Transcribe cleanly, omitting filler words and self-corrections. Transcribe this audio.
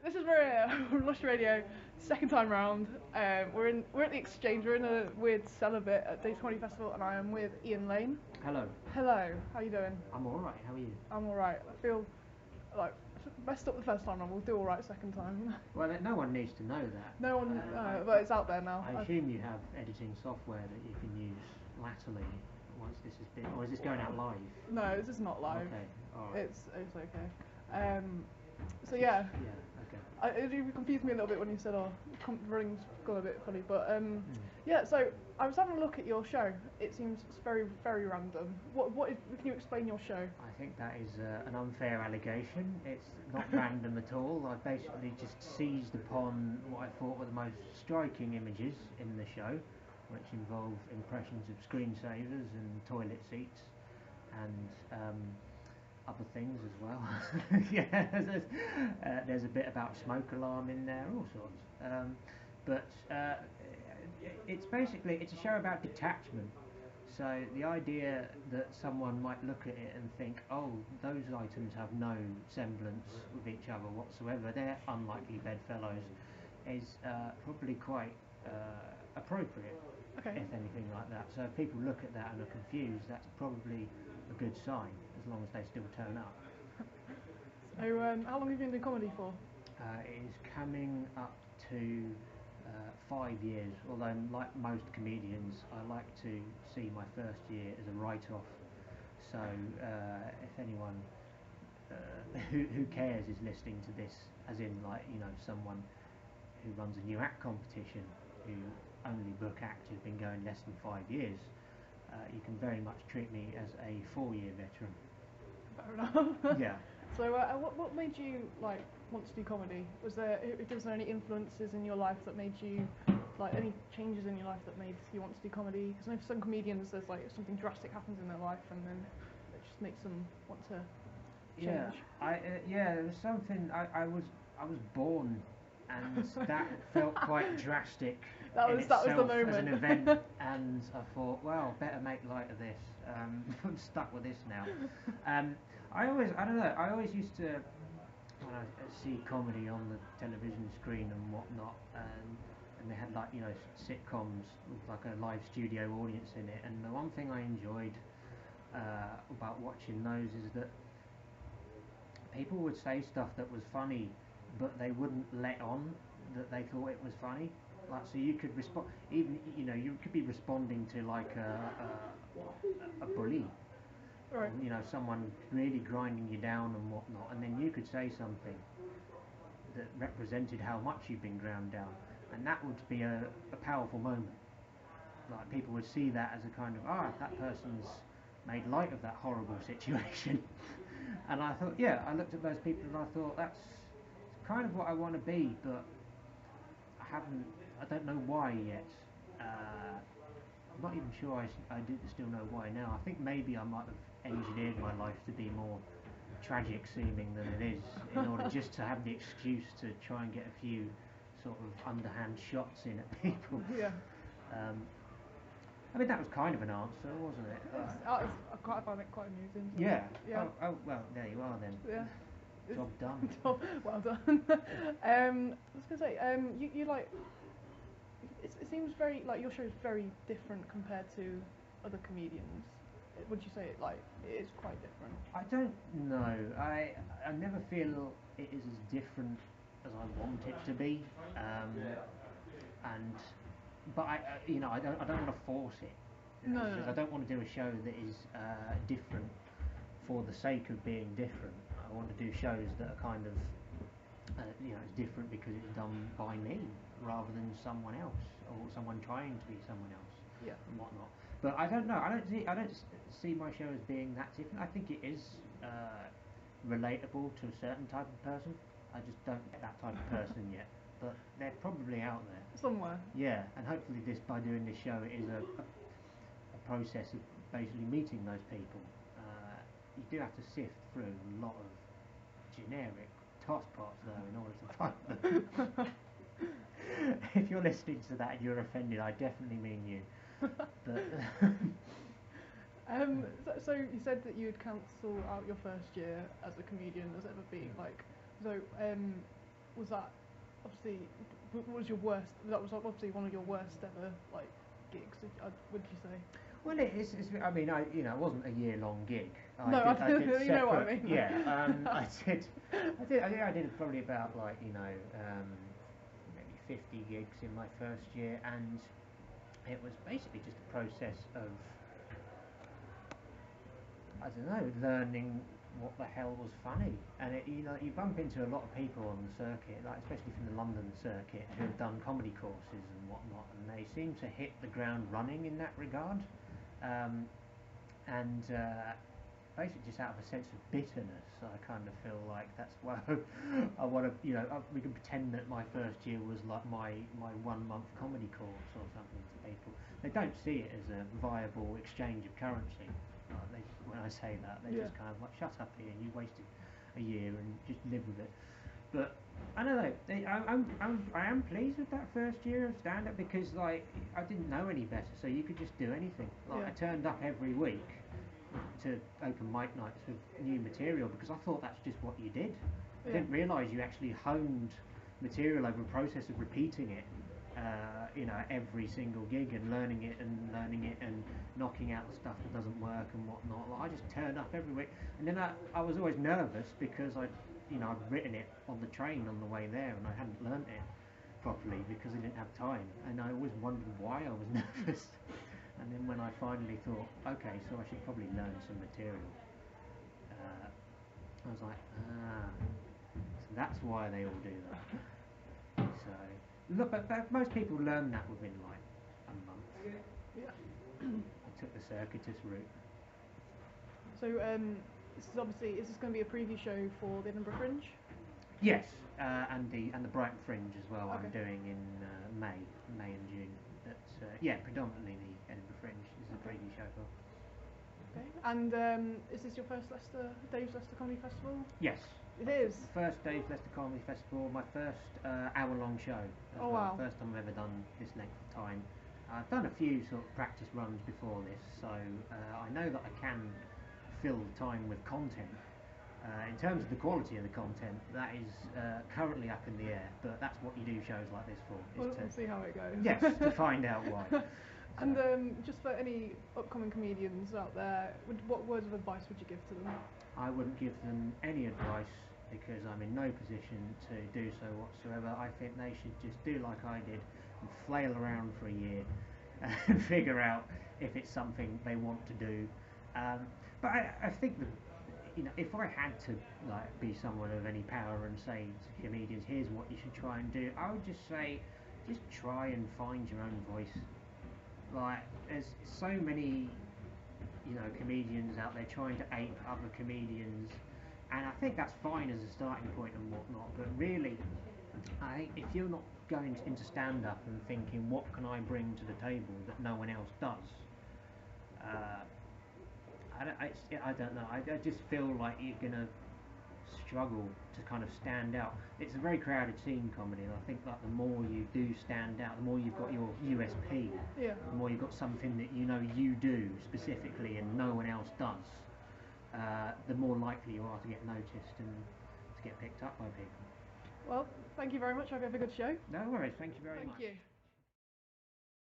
This is LUSH Radio, second time round. We're at the Exchange. We're in a weird cellar bit at Day 20 Festival, and I am with Ian Lane. Hello. Hello. How you doing? I'm all right. How are you? I'm all right. I feel like messed up the first time round. We'll do all right second time. Well, no one needs to know that. No one, but it's out there now. I assume you have editing software that you can use latterly once this has been, or is this going out live? No, this is not live. Okay. All right. It's okay. So yeah. Yeah. Okay. It confused me a little bit when you said, "Oh, runnings's gone a bit funny," but yeah. So I was having a look at your show. It seems very, very random. Can you explain your show? I think that is an unfair allegation. It's not random at all. I basically just seized upon what I thought were the most striking images in the show, which involve impressions of screensavers and toilet seats, and other things as well. Yeah, there's a bit about smoke alarm in there, all sorts. But it's a show about detachment. So the idea that someone might look at it and think, oh, those items have no semblance with each other whatsoever, they're unlikely bedfellows, is probably quite appropriate. Okay. If anything like that. So if people look at that and are confused, that's probably a good sign, as long as they still turn up. So how long have you been doing comedy for? It is coming up to 5 years, although like most comedians, I like to see my first year as a write-off. So if anyone who cares is listening to this, as in someone who runs a new act competition, who only book acts who've been going less than 5 years, you can very much treat me as a 4-year veteran. Fair enough. Yeah. So what made you want to do comedy? Was there any influences in your life that made you any changes in your life that made you want to do comedy? Because I know for some comedians there's something drastic happens in their life and then it just makes them want to change. Yeah, there was something. I was born, and that felt quite drastic. That was the moment. As an event, and I thought, well, better make light of this. I'm stuck with this now. I always used to, when I see comedy on the television screen and whatnot, and they had sitcoms with a live studio audience in it, and the one thing I enjoyed about watching those is that people would say stuff that was funny, but they wouldn't let on that they thought it was funny. So you could respond, even you could be responding to a bully, right. Or, someone really grinding you down and whatnot, and then you could say something that represented how much you've been ground down, and that would be a powerful moment. Like people would see that as a kind of that person's made light of that horrible situation. And I thought, I looked at those people and I thought that's kind of what I want to be, but I don't know why yet. I'm not even sure I do still know why now. I think maybe I might have engineered my life to be more tragic seeming than it is, in order just to have the excuse to try and get a few sort of underhand shots in at people. Yeah. I mean, that was kind of an answer, wasn't it? I find it quite amusing. So Yeah. Yeah. Oh, well, there you are then. Yeah. Job done. Well done. I was gonna say, you it seems very your show is very different compared to other comedians. Would you say it is quite different? I don't know. I never feel it is as different as I want it to be. But I don't want to force it. No. I don't want to do a show that is different for the sake of being different. I want to do shows that are kind of it's different because it's done by me rather than someone else or someone trying to be someone else. Yeah. And whatnot. But I don't know. I don't see my show as being that different. I think it is relatable to a certain type of person. I just don't get that type of person yet. But they're probably out there somewhere. Yeah, and hopefully by doing this show, it is a process of basically meeting those people. You do have to sift through a lot of generic tosspots though in order to find them. If you're listening to that and you're offended, I definitely mean you. But so you said that you'd cancel out your first year as a comedian as ever being was that obviously what was your worst? That was obviously one of your worst ever like gigs. Would you say? Well, I mean, it wasn't a year-long gig. No, I did you know what I mean. Yeah, I did probably about like maybe 50 gigs in my first year, and it was basically just a process of, I don't know, learning what the hell was funny. And you bump into a lot of people on the circuit, like especially from the London circuit, who have done comedy courses and whatnot, and they seem to hit the ground running in that regard. Basically just out of a sense of bitterness, I kind of feel like that's why I want to, we can pretend that my first year was like my 1 month comedy course or something to people. They don't see it as a viable exchange of currency. When I say that, they just kind of like, shut up here, you wasted a year and just live with it. But I don't know, I am pleased with that first year of stand-up because like I didn't know any better, so you could just do anything. Like I turned up every week to open mic nights with new material because I thought that's just what you did. I didn't realise you actually honed material over a process of repeating it, every single gig and learning it and knocking out the stuff that doesn't work and whatnot. Like, I just turned up every week, and then I was always nervous because I'd written it on the train on the way there and I hadn't learnt it properly because I didn't have time, and I always wondered why I was nervous. And then when I finally thought, okay, so I should probably learn some material, I was like, so that's why they all do that. So, look, but most people learn that within like a month. Yeah. I took the circuitous route. So, is this going to be a preview show for the Edinburgh Fringe? Yes, and the Brighton Fringe as well. Okay. I'm doing in May and June. But predominantly the Edinburgh Fringe is the preview show for. Okay. And is this your first Dave's Leicester Comedy Festival? Yes. It is. First Dave's Leicester Comedy Festival. My first hour-long show. Oh wow. First time I've ever done this length of time. I've done a few sort of practice runs before this, so I know that I can fill time with content. In terms of the quality of the content, that is currently up in the air, but that's what you do shows like this for. We'll see how it goes. Yes, to find out why. And just for any upcoming comedians out there, what words of advice would you give to them? I wouldn't give them any advice because I'm in no position to do so whatsoever. I think they should just do like I did and flail around for a year and figure out if it's something they want to do. But I think that, if I had to like be someone of any power and say to comedians, here's what you should try and do, I would just say, just try and find your own voice. Like, there's so many, comedians out there trying to ape other comedians, and I think that's fine as a starting point and whatnot, but really, I think if you're not going into stand-up and thinking, what can I bring to the table that no one else does, I don't know. I just feel like you're going to struggle to kind of stand out. It's a very crowded scene, comedy, and I think like the more you do stand out, the more you've got your USP, the more you've got something that you do specifically and no one else does, the more likely you are to get noticed and to get picked up by people. Well, thank you very much. I hope you have a good show. No worries. Thank you very much. Thank you.